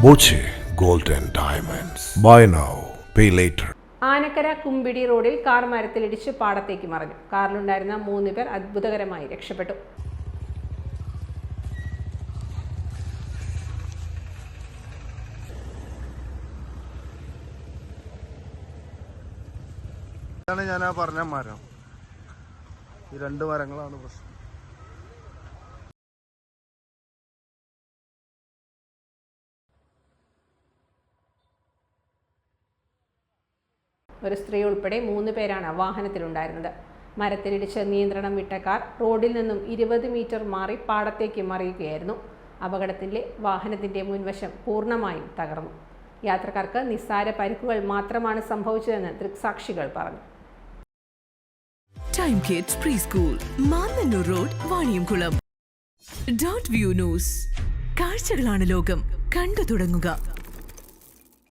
Boche gold and diamonds. Buy now pay later. Anakkara Kumbidi റോഡിൽ car മരത്തിലിടിച്ച് പാടത്തേക്ക് മറിഞ്ഞു. കാറിലുണ്ടായിരുന്ന 3 പേർ അത്ഭുതകരമായി രക്ഷപ്പെട്ടു. ഞാൻ പറഞ്ഞ മരം, ഈ 2 മരങ്ങളാണ് പ്രശ്നം. ഒരു സ്ത്രീ ഉൾപ്പെടെ 3 പേരാണ് വാഹനത്തിലുണ്ടായിരുന്നത്. മരത്തിലിടിച്ച് നിയന്ത്രണം വിട്ട കാർ റോഡിൽ നിന്നും 20 മീറ്റർ മാറി പാടത്തേക്ക് മറിയുകയായിരുന്നു. അപകടത്തിലെ വാഹനത്തിന്റെ മുൻവശം പൂർണ്ണമായും തകർന്നു. യാത്രക്കാർക്ക് നിസ്സാര പരിക്കുകൾ മാത്രമാണ് സംഭവിച്ചതെന്ന് ദൃക്സാക്ഷികൾ പറഞ്ഞു. Time kids pre school, Mannannur road, Vaniyamkulam. Dot view news. കാഴ്ചകളാണ് ലോകം, കണ്ടു തുടങ്ങുക.